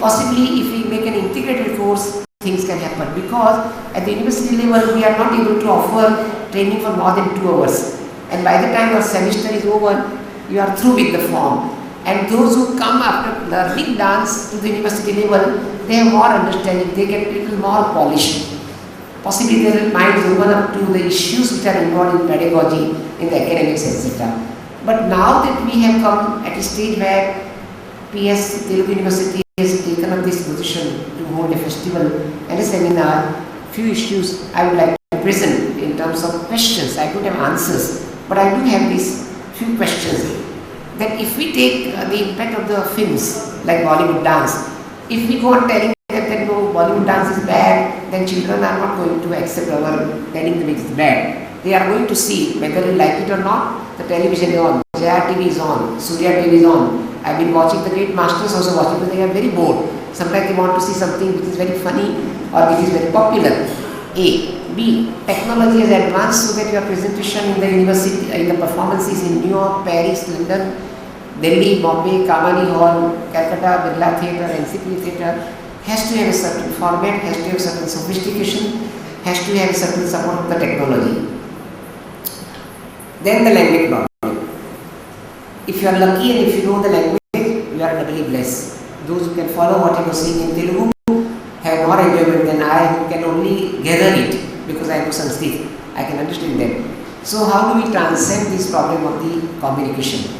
possibly if we make an integrated course, things can happen, because at the university level we are not able to offer training for more than 2 hours, and by the time your semester is over, you are through with the form. And those who come after learning dance to the university level, they have more understanding, they get a little more polished. Possibly their minds open up to the issues which are involved in pedagogy, in the academics, etc. But now that we have come at a stage where PS Telugu University has taken up this position to hold a festival and a seminar, few issues I would like to present in terms of questions. I don't have answers, but I do have these few questions. That if we take the impact of the films like Bollywood dance, if we go on telling them that no, Bollywood dance is bad, then children are not going to accept our telling them it is bad. They are going to see whether they like it or not. The television is on, JR TV is on, Surya TV is on. I have been watching the great masters also watching, but they are very bored. Sometimes they want to see something which is very funny or which is very popular. A. B. Technology has advanced so that your presentation in the university, in the performances in New York, Paris, London, Delhi, Bombay, Kamani Hall, Calcutta, Birla Theatre, NCP Theatre has to have a certain format, has to have a certain sophistication, has to have a certain support of the technology. Then the language problem. If you are lucky and if you know the language, you are doubly blessed. Those who can follow what I was saying in Telugu have more enjoyment than I, who can only gather it because I know Sanskrit. I can understand them. So how do we transcend this problem of the communication?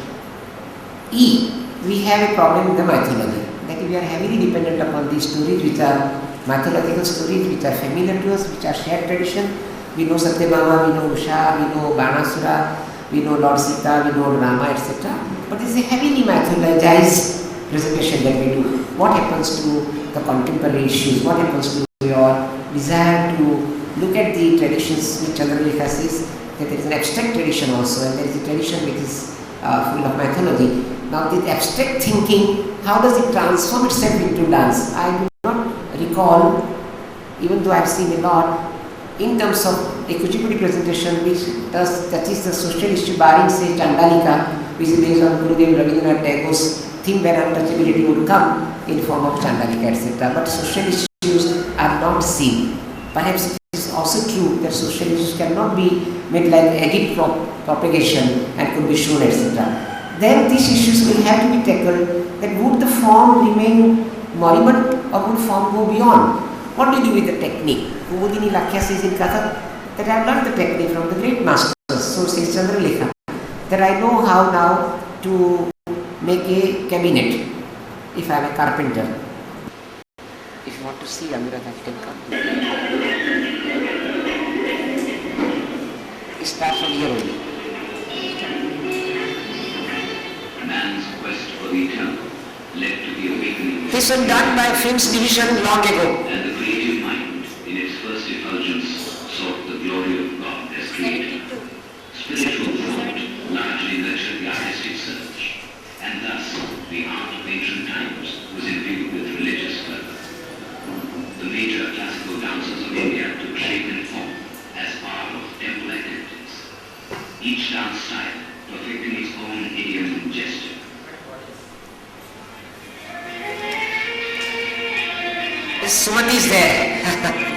E. We have a problem with the mythology. That we are heavily dependent upon these stories which are mythological stories, which are familiar to us, which are shared tradition. We know Satyabhama, we know Usha, we know Banasura, we know Lord Sita, we know Rama, etc. But it is a heavily mythologized presentation that we do. What happens to the contemporary issues? What happens to your desire to look at the traditions which Chandralekha says that there is an abstract tradition also, and there is a tradition which is full of mythology. Now this abstract thinking, how does it transform itself into dance? I do not recall, even though I have seen a lot, in terms of a Kuchipudi presentation which touches the social issue, barring say Chandalika, which is based on Gurudev Rabindranath Tagore's theme where untouchability would come in form of Chandalika, etc. But social issues are not seen. Perhaps it is also true that social issues cannot be made like edit propagation and could be shown, etc. Then these issues will have to be tackled. That would the form remain moribund or would form go beyond? What do you do with the technique? Kumudini Lakshya says in Kathak that I have learned the technique from the great masters. So says Chandralekha, that I know how now to make a cabinet if I am a carpenter. If you want to see Anuradha, you can come. It starts from here only. Man's quest for the eternal led to the awakening. This was done by Films Division long ago. And the creative mind, in its first effulgence, sought the glory of God as creator. Spiritual thought largely nurtured the artistic search, and thus the art of ancient times was imbued with religious fervor. The major classical dances of India took shape and form as part of temple activities. Each dance style perfecting its own idiom and gesture. Sumati is there. Satyanarayana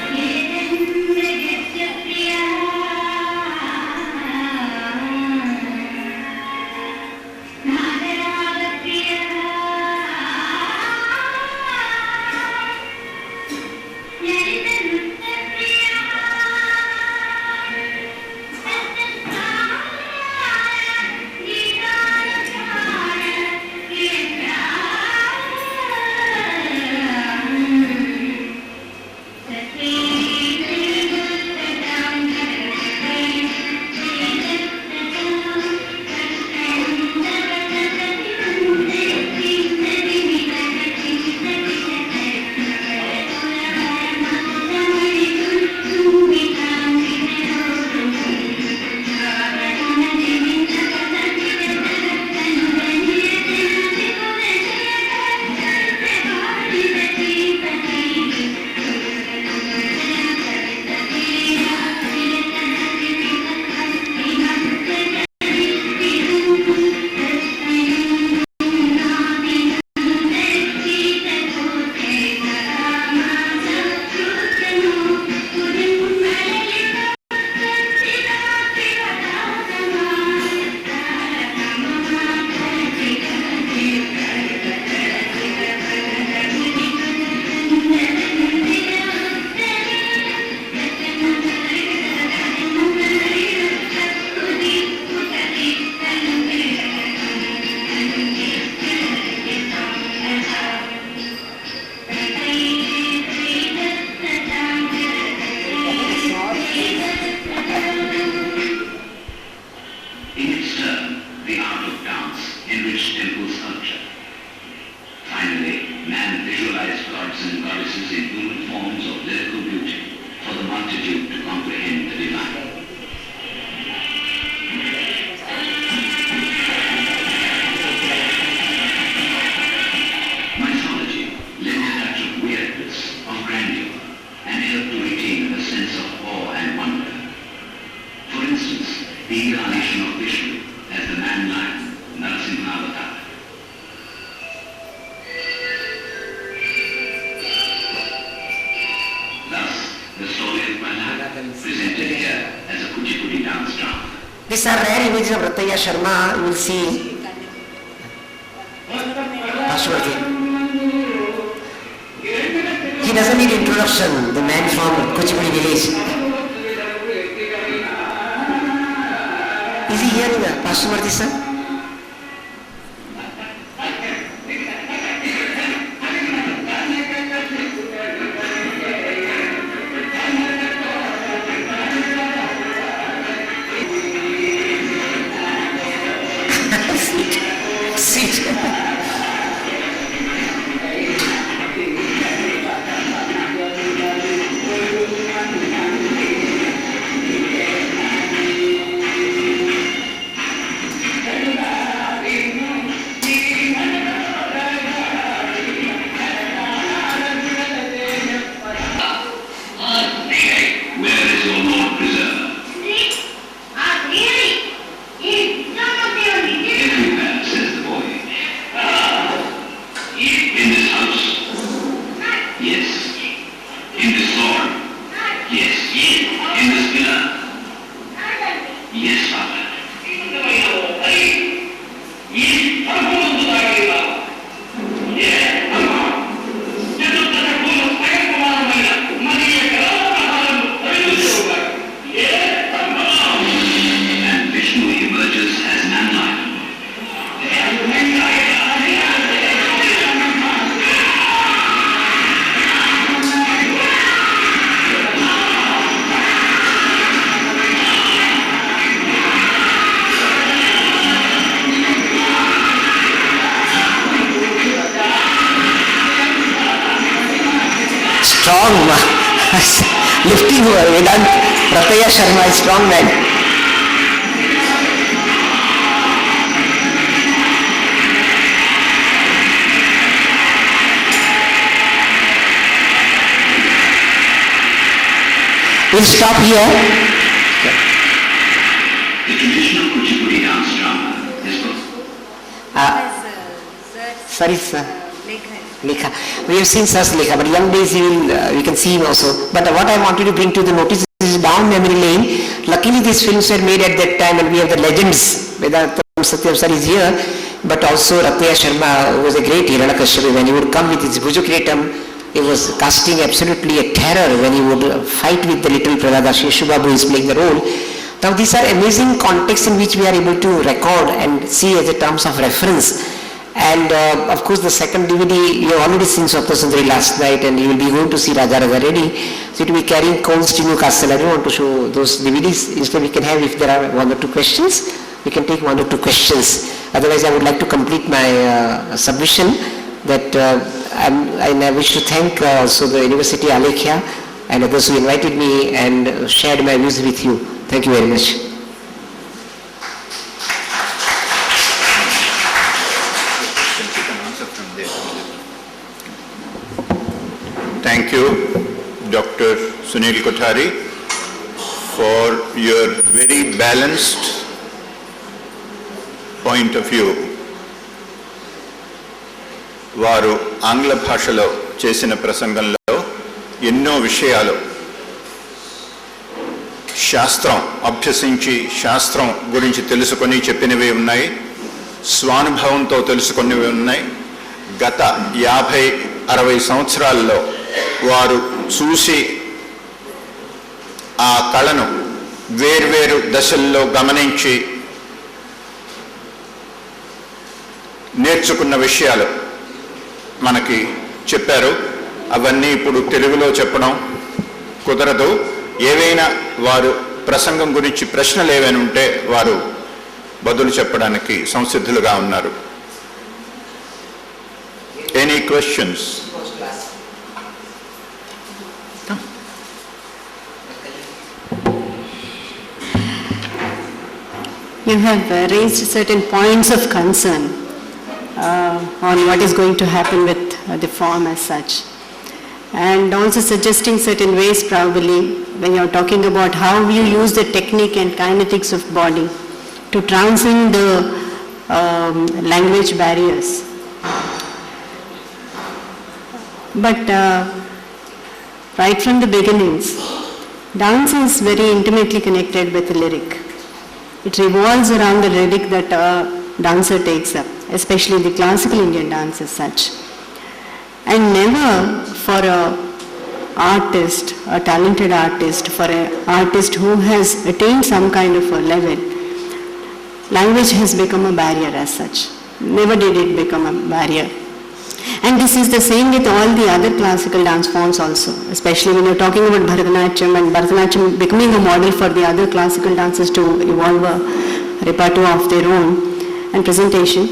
Kuchipudi Dance drama. These are rare images of Rataya Sharma. You will see. Ashwati. He doesn't need introduction, the man from Kuchipudi village. Is he here, Ashwati sir? Strong, lifting Vedhantham, Rataya Sharma is strong man. We'll stop here. The traditional Kuchipudi dance drama is Sorry, sir. Lekha. We have seen Sir's Lekha, but young days we can see him also. But what I wanted to bring to the notice is down memory lane. Luckily these films were made at that time and we have the legends. Vedhantham Satyam sir is here, but also Rataya Sharma, who was a great Hiranakashipu. When he would come with his Bhujukritam, he was casting absolutely a terror when he would fight with the little Prahlada. Sheshubabu is playing the role. Now these are amazing contexts in which we are able to record and see as a terms of reference. And of course the second DVD, you have already seen Swapna last night and you will be going to see Raja Raja Reddy. So it will be carrying coals to Newcastle. I don't want to show those DVDs. Instead we can have, if there are one or two questions, we can take one or two questions. Otherwise I would like to complete my submission that I wish to thank also the University Alekhya and others who invited me and shared my views with you. Thank you very much. Thank you, Dr. Sunil Kothari, for your very balanced point of view. వారు ఆంగ్ల భాషలో చేసిన ప్రసంగంలో ఎన్నో విషయాలు శాస్త్రం అభ్యసించి శాస్త్రం గురించి తెలుసుకొని చెప్పినవి ఉన్నాయి, స్వానుభవంతో తెలుసుకున్నవి ఉన్నాయి. గత 50-60 సంవత్సరాల్లో వారు చూసి ఆ కళను వేర్వేరు దశల్లో గమనించి నేర్చుకున్న విషయాలు మనకి చెప్పారు. అవన్నీ ఇప్పుడు తెలుగులో చెప్పడం కుదరదు. ఏవైనా వారు ప్రసంగం గురించి ప్రశ్నలు ఏవైనా ఉంటే వారు బదులు చెప్పడానికి సంసిద్ధులుగా ఉన్నారు. Any questions? You have raised certain points of concern on what is going to happen with the form as such, and also suggesting certain ways probably when you are talking about how you use the technique and kinetics of body to transcend the language barriers. But right from the beginnings, dance is very intimately connected with the lyric. It revolves around the lyric that a dancer takes up, especially the classical Indian dance as such. And never for a artist, a talented artist, for an artist who has attained some kind of a level, language has become a barrier as such. Never did it become a barrier. And this is the same with all the other classical dance forms also, especially when you're talking about Bharatanatyam and Bharatanatyam becoming a model for the other classical dances to evolve a repertoire of their own and presentation.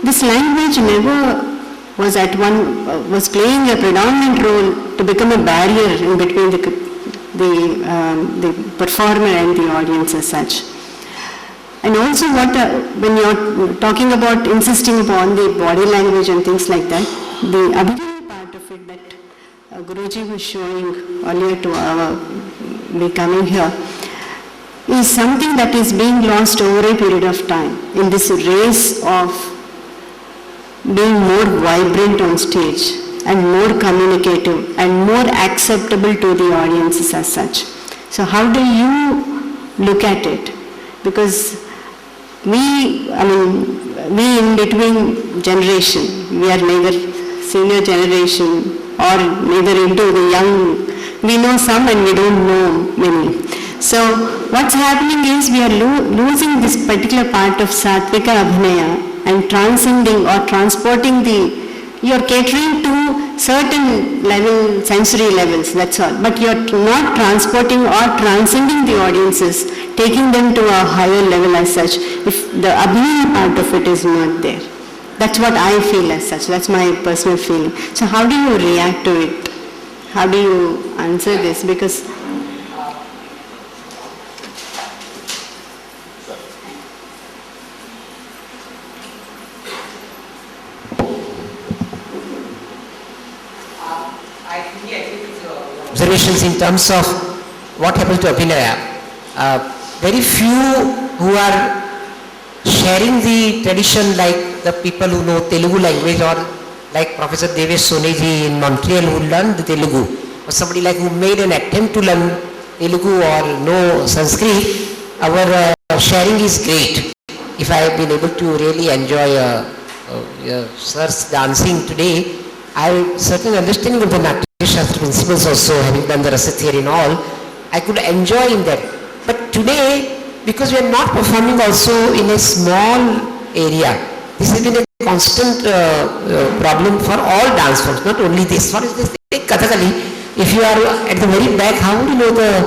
This language never was was playing a predominant role to become a barrier in between the performer and the audience as such. And also when you're talking about insisting upon the body language and things like that, the Abhinaya part of it that Guruji was showing earlier to me coming here is something that is being lost over a period of time in this race of being more vibrant on stage and more communicative and more acceptable to the audiences as such. So how do you look at it? Because we in between generation, we are neither senior generation or neither into the young. We know some and we don't know many. So what's happening is we are losing this particular part of Satvika Abhinaya and transcending or transporting you're catering to certain level, sensory levels, that's all. But you're not transporting or transcending the audiences, taking them to a higher level as such, if the Abhinaya part of it is not there. That's what I feel as such, that's my personal feeling. So how do you react to it? How do you answer this? Because observations in terms of what happens to Abhinaya. Very few who are sharing the tradition, like the people who know Telugu language, or like Professor Devesh Soneji in Montreal who learned the Telugu, or somebody like who made an attempt to learn Telugu or know Sanskrit. Our sharing is great. If I have been able to really enjoy Sir's dancing today, I certainly understanding of the Natya Shastra principles also, having done the rasa theory and all, I could enjoy in that. But today, because we are not performing also in a small area, this has been a constant problem for all dance forms, not only this. For instance, take Kathakali. If you are at the very back, how would you know the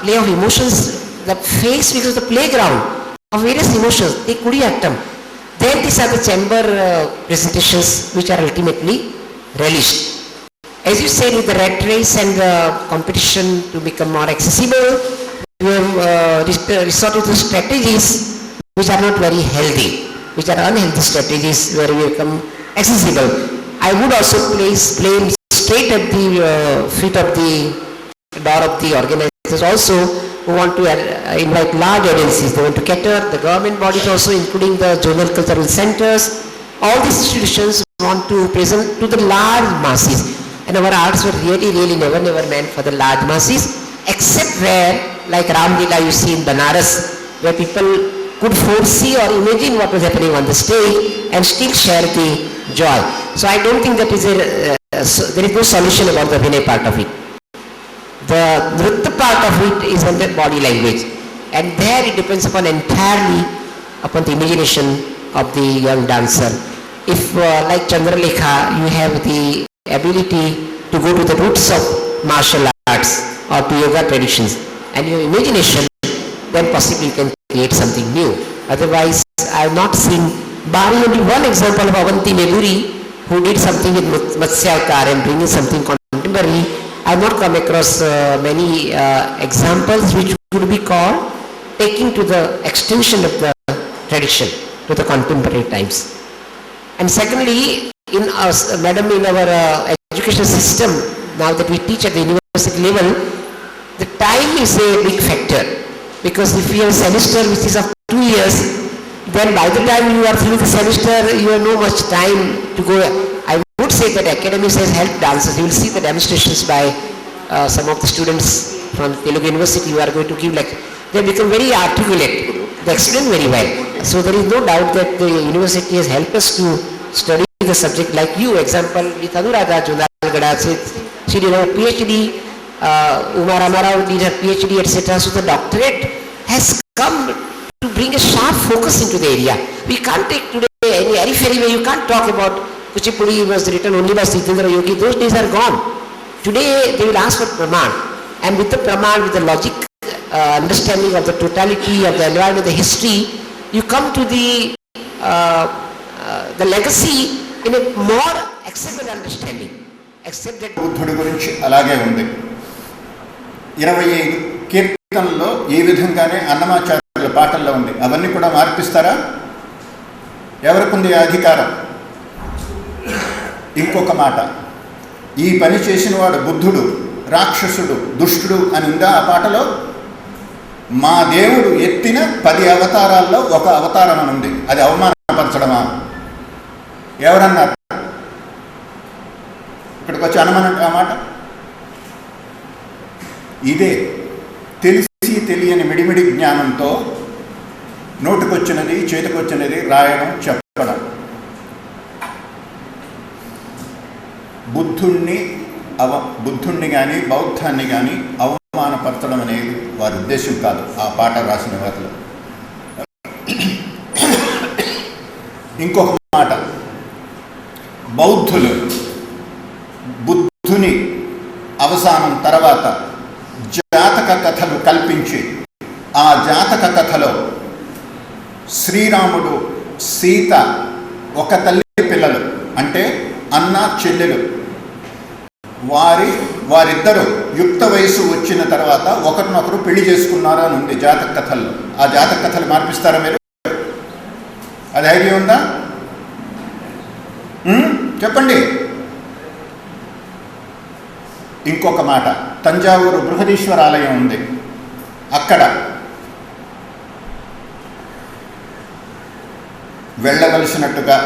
play of emotions, the face, because the playground of various emotions, take Kudiyattam. Then these are the chamber presentations which are ultimately relished. As you said, with the rat race and the competition to become more accessible, we have resorted to strategies which are not very healthy, which are unhealthy strategies where we become accessible. I would also place blame straight at the feet of the door of the organizers also, who want to invite large audiences. They want to cater the government bodies also, including the zonal cultural centers. All these institutions want to present to the large masses. And our arts were really never meant for the large masses, except where, like Ram Leela you see in Banaras, where people could foresee or imagine what was happening on the stage and still share the joy. So I don't think that there is no solution about the Vinay part of it. The Nritya part of it is on the body language, and there it depends upon entirely upon the imagination of the young dancer. If like Chandralekha, you have the ability to go to the roots of martial arts or to yoga traditions and your imagination, then possibly you can create something new. Otherwise, I have not seen, barring only one example of Avanti Meduri, who did something with Matsya Avatar and bringing something contemporary, I have not come across many examples which would be called taking to the extension of the tradition to the contemporary times. And secondly, in our education system, now that we teach at the university level, the time is a big factor, because if you have a semester which is of 2 years, then by the time you are through the semester, you have no much time to go. I would say that academics has helped dancers. You will see the demonstrations by some of the students from Telugu University, you are going to give lecture. They become very articulate. They explain very well. So there is no doubt that the university has helped us to study the subject like you. Example, with Avula Manjulatha, she did her PhD, Uma Ramarao did her PhD, etc. So the doctorate has come to bring a sharp focus into the area. We can't take today any airy-fairy way. You can't talk about Kuchipudi was written only by Satyanarayana. Those days are gone. Today they will ask for Praman, and with the Praman, with the logic, understanding of the totality of the environment, the history, you come to the legacy in a more acceptable understanding. Except that బుద్ధుడి గురించి అలాగే ఉంది. 25 కీర్తనల్లో ఈ విధంగానే అన్నమాచార్యుల పాటల్లో ఉంది. అవన్నీ కూడా మార్పిస్తారా? ఎవరికి ఉంది అధికారం? ఇంకొక మాట, ఈ పని చేసిన వాడు బుద్ధుడు, రాక్షసుడు, దుష్టుడు అని ఉందా ఆ పాటలో? మా దేవుడు ఎత్తిన 10 అవతారాల్లో ఒక అవతారం అని ఉంది. అది అవమానపరచడమా? ఎవరన్నారు? ఇక్కడికి వచ్చి అనమనంటే ఆ మాట. ఇదే తెలిసి తెలియని మిడిమిడి జ్ఞానంతో నోటికొచ్చినది చేతికొచ్చినది రాయడం, చెప్పడం. బుద్ధుణ్ణి కానీ బౌద్ధాన్ని కానీ అవమానపరచడం అనేది వారి ఉద్దేశం కాదు ఆ పాట రాసిన వారిలో. ఇంకొక మాట, బౌద్ధులు బుద్ధుని అవసానం తర్వాత జాతక కథలు కల్పించి ఆ జాతక కథలో శ్రీరాముడు, సీత ఒక తల్లి పిల్లలు, అంటే అన్న చెల్లెలు, వారిద్దరూ యుక్త వయసు వచ్చిన తర్వాత ఒకరినొకరు పెళ్లి చేసుకున్నారు అని ఉంది జాతక కథల్లో. ఆ జాతక కథలు మార్పిస్తారా మీరు? అది ఐడియా ఉందా? చెప్పండి. ఇంకొక మాట, తంజావూరు బృహదీశ్వర ఆలయం ఉంది. అక్కడ వెళ్ళవలసినట్టుగా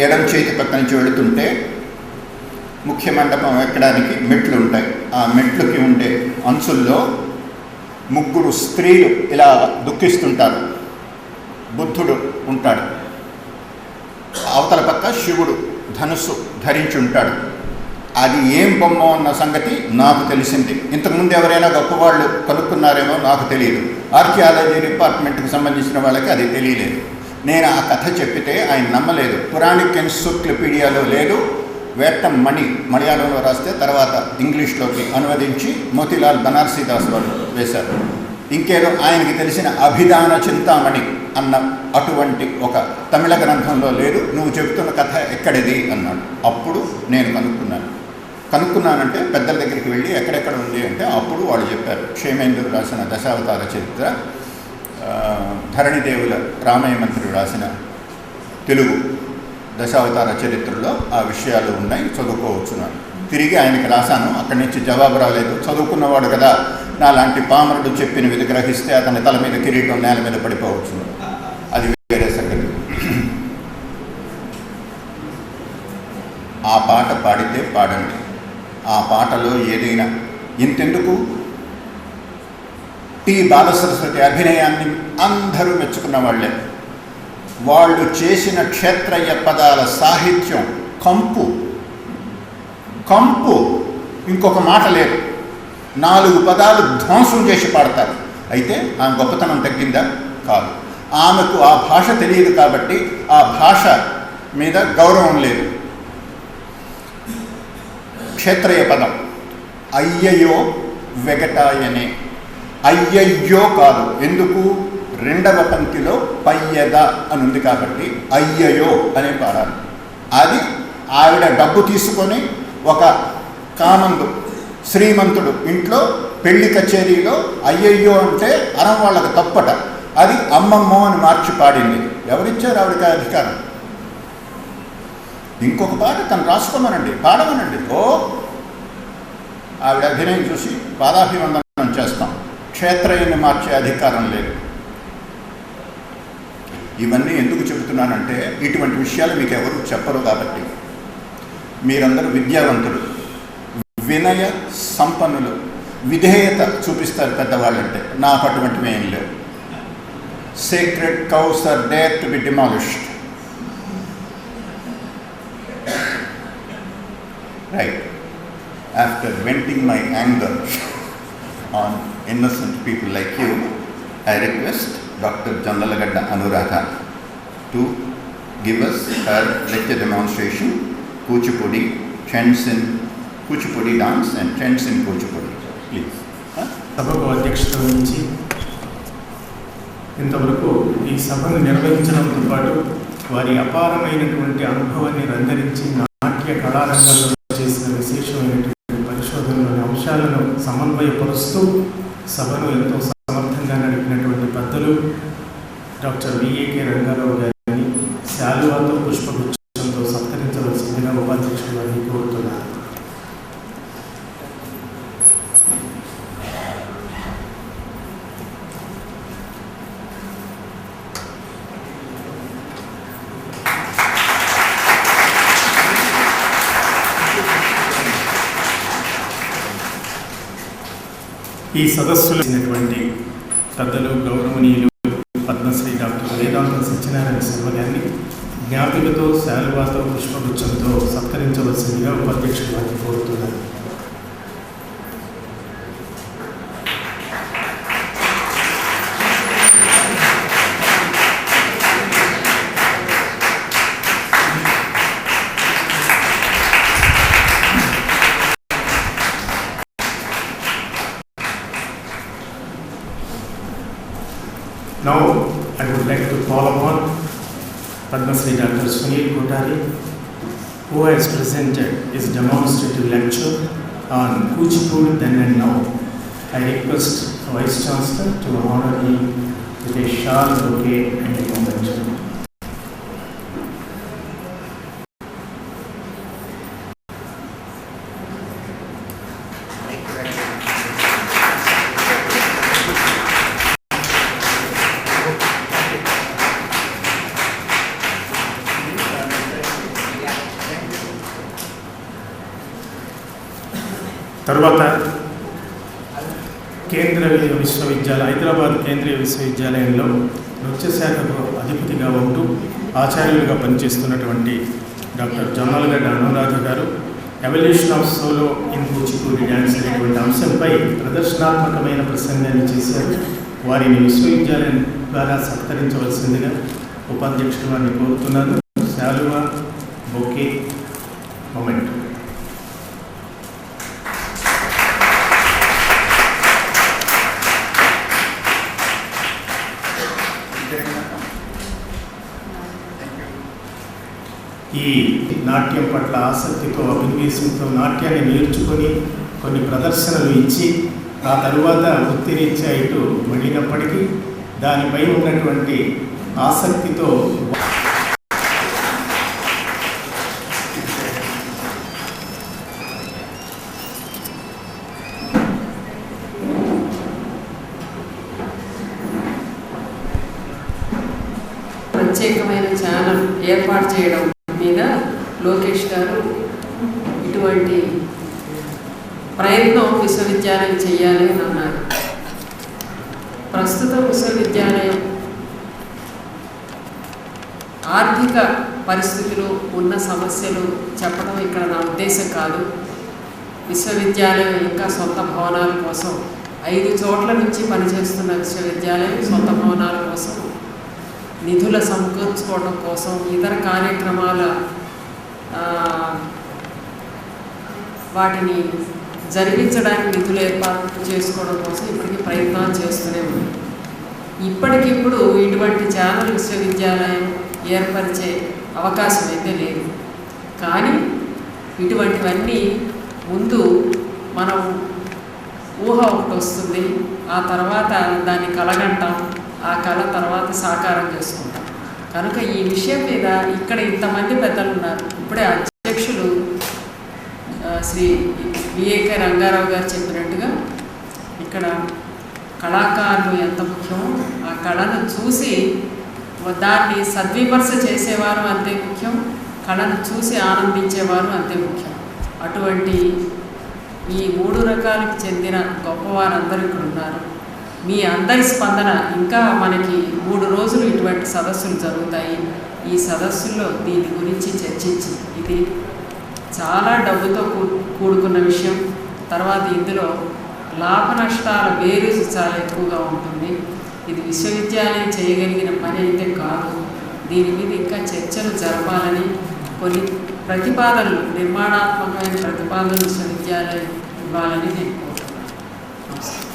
ఎడం చేతి పక్క నుంచి వెళుతుంటే ముఖ్య మండపం ఎక్కడానికి మెట్లు ఉంటాయి. ఆ మెట్లుకి ఉండే అంచుల్లో 3 స్త్రీలు ఇలా దుఃఖిస్తుంటారు. బుద్ధుడు ఉంటాడు, అవతల పక్క శివుడు ధనుస్సు ధరించి ఉంటాడు. అది ఏం బొమ్మ అన్న సంగతి నాకు తెలిసింది. ఇంతకుముందు ఎవరైనా గొప్పవాళ్ళు కనుక్కున్నారేమో నాకు తెలియదు. ఆర్కియాలజీ డిపార్ట్మెంట్కి సంబంధించిన వాళ్ళకి అది తెలియలేదు. నేను ఆ కథ చెప్పితే ఆయన నమ్మలేదు. పురాణిక్ ఎన్సైక్లోపీడియాలో లేదు, వేట్టం మలయాళంలో రాస్తే తర్వాత ఇంగ్లీష్లోకి అనువదించి మోతీలాల్ బనార్సీదాస్ వాళ్ళు వేశారు. ఇంకేదో ఆయనకి తెలిసిన అభిధాన చింతామణి అన్న అటువంటి ఒక తమిళ గ్రంథంలో లేదు. నువ్వు చెబుతున్న కథ ఎక్కడిది అన్నాడు. అప్పుడు నేను కనుక్కున్నానంటే పెద్దల దగ్గరికి వెళ్ళి ఎక్కడెక్కడ ఉంది అంటే అప్పుడు వాళ్ళు చెప్పారు. క్షేమేంద్రుడు రాసిన దశావతార చరిత్ర, ధరణిదేవుల రామయ్య మంత్రి రాసిన తెలుగు దశావతార చరిత్రలో ఆ విషయాలు ఉన్నాయి, చదువుకోవచ్చున్నాను. తిరిగి ఆయనకి రాశాను. అక్కడి నుంచి జవాబు రాలేదు. చదువుకున్నవాడు కదా, నా లాంటి పామరుడు చెప్పిన విధి గ్రహిస్తే అతని తల మీద కిరీటం నేల మీద పడిపోవచ్చు. అది వేరే సంగతి. ఆ పాట పాడితే పాడండి. ఆ పాటలో ఏదైనా ఇంతెందుకు, టి బాలసరస్వతి అభినయాన్ని అందరూ మెచ్చుకున్న వాళ్ళే. వాళ్ళు చేసిన క్షేత్రయ్య పదాల సాహిత్యం కంపు. ఇంకొక మాట లేదు. 4 పదాలు ధ్వంసం చేసి పాడతారు. అయితే ఆమె గొప్పతనం తగ్గిందా? కాదు. ఆమెకు ఆ భాష తెలియదు కాబట్టి ఆ భాష మీద గౌరవం లేదు. క్షేత్రయ్య పదం అయ్యయ్యో వెగటాయనే, అయ్యయ్యో కాదు. ఎందుకు? 2వ పంక్తిలో పయ్యద అని ఉంది కాబట్టి అయ్యయ్యో అనే పాడాలి. అది ఆవిడ డబ్బు తీసుకొని ఒక కామందు శ్రీమంతుడు ఇంట్లో పెళ్లి కచేరీలో అయ్యయ్యో అంటే అనం వాళ్ళకి తప్పట. అది అమ్మమ్మో అని మార్చి పాడింది. ఎవరిచ్చారు ఆవిడకి అధికారం? ఇంకొక పాట తను రాసుకోమనండి, పాడమనండి. ఆవిడ అభినయం చూసి పాదాభివందనం చేస్తాం. క్షేత్రయ్యని మార్చే అధికారం లేదు. ఇవన్నీ ఎందుకు చెబుతున్నానంటే ఇటువంటి విషయాలు మీకు ఎవరు చెప్పరు కాబట్టి. మీరందరూ విద్యావంతులు, వినయ సంపన్నులు. విధేయత చూపిస్తారు పెద్దవాళ్ళంటే. నాకు అటువంటివి ఏం లేవు. Sacred cows or dare to be demolished. Right. After venting my anger on innocent people like you, I request Dr. Dshaavathaaramulu Anuradha to give us her lecture demonstration, Kuchipudi Dance and Trends in Kuchipudi. Please. సభకు అధ్యక్షత వహించి ఇంతవరకు ఈ సభను నిర్వహించడంతో పాటు వారి అపారమైనటువంటి అనుభవాన్ని రంగరించి నాట్య కళారంగంలో చేసిన విశేషమైనటువంటి పరిశోధనలోని అంశాలను సమన్వయపరుస్తూ సభను ఎంతో సమర్థంగా నడిపినటువంటి పెద్దలు డాక్టర్ విఏకే రంగారావు గారిని శాలువాతో పుష్పగుచ్చంతో సత్కరించవలసిందిగా ఉపాధ్యక్షుడు వారిని కోరుతున్నారు. ఈ సదస్సులో పెద్దలు గౌరవనీయులు పద్మశ్రీ డాక్టర్ వేదాంతం సత్యనారాయణ శర్మ గారిని జ్ఞాపికతో శాలువాతో పుష్పగుచ్చంతో సత్కరించవలసిందిగా ఉపాధ్యక్షుడు వారిని కోరుతున్నారు. Now, I would like to call upon Padmasri Dr. Sunil Kothari, who has presented his demonstrative lecture on Kuchipudi Then and Now. I request the vice-Chancellor to honor him with a shawl, bouquet and a convention. తర్వాత కేంద్రీయ విశ్వవిద్యాలయం హైదరాబాద్ కేంద్రీయ విశ్వవిద్యాలయంలో నృత్య శాఖకు అధిపతిగా ఉంటూ ఆచార్యులుగా పనిచేస్తున్నటువంటి డాక్టర్ dshaavathaaramulu అనురాధ గారు evolution of solo in Kuchipudi dance అనేటువంటి అంశంపై ప్రదర్శనాత్మకమైన ప్రసంగాన్ని చేశారు. వారిని విశ్వవిద్యాలయం ద్వారా సత్కరించవలసిందిగా ఉపాధ్యక్షుడు వారిని కోరుతున్నాను. శాలువా, బొకే, మొమెంట్. ఈ నాట్యం పట్ల ఆసక్తితో అభినవేశంతో నాట్యాన్ని నేర్చుకొని కొన్ని ప్రదర్శనలు ఇచ్చి ఆ తరువాత వృత్తిరీత్యా ఇటు వెళ్ళినప్పటికీ దానిపై ఉన్నటువంటి ఆసక్తితో ప్రత్యేకమైన ఛానల్ ఏర్పాటు చేయడం మీద లోకేష్ గారు ఇటువంటి ప్రయత్నం విశ్వవిద్యాలయం చేయాలి అని అన్నారు. ప్రస్తుతం విశ్వవిద్యాలయం ఆర్థిక పరిస్థితులు ఉన్న సమస్యలు చెప్పడం ఇక్కడ నా ఉద్దేశం కాదు. విశ్వవిద్యాలయం ఇంకా సొంత భవనాల కోసం 5 చోట్ల నుంచి పనిచేస్తున్న విశ్వవిద్యాలయం సొంత భవనాల కోసం, నిధుల సమకూర్చుకోవడం కోసం, ఇతర కార్యక్రమాల వాటిని జరిపించడానికి నిధులు ఏర్పాటు చేసుకోవడం కోసం ఇప్పటికీ ప్రయత్నాలు చేస్తూనే ఉన్నాయి. ఇప్పటికిప్పుడు ఇటువంటి ఛానల్ విశ్వవిద్యాలయం ఏర్పరిచే అవకాశం అయితే లేదు. కానీ ఇటువంటివన్నీ ముందు మనం ఊహ ఒకటి వస్తుంది, ఆ తర్వాత దాన్ని కలగంటాం, ఆ కళ తర్వాత సాకారం చేసుకుంటాం. కనుక ఈ విషయం మీద ఇక్కడ ఇంతమంది పెద్దలు ఉన్నారు. ఇప్పుడే అధ్యక్షులు శ్రీ విఏకే రంగారావు గారు చెప్పినట్టుగా ఇక్కడ కళాకారులు ఎంత ముఖ్యమో, ఆ కళను చూసి దాన్ని సద్విమర్శ చేసేవారు అంతే ముఖ్యం, కళను చూసి ఆనందించేవారు అంతే ముఖ్యం. అటువంటి ఈ 3 రకాలకు చెందిన గొప్పవారందరూ ఇక్కడ ఉన్నారు. మీ అందరి స్పందన, ఇంకా మనకి 3 రోజులు ఇటువంటి సదస్సులు జరుగుతాయి. ఈ సదస్సుల్లో దీని గురించి చర్చించి, ఇది చాలా డబ్బుతో కూడుకున్న విషయం. తర్వాత ఇందులో లాభ నష్టాల బేరీజు చాలా ఎక్కువగా ఉంటుంది. ఇది విశ్వవిద్యాలయం చేయగలిగిన పని అయితే కాదు. దీని మీద ఇంకా చర్చలు జరపాలని, కొన్ని ప్రతిపాదనలు, నిర్మాణాత్మకమైన ప్రతిపాదనలు విశ్వవిద్యాలయం ఇవ్వాలని నేను కోరుతున్నాను.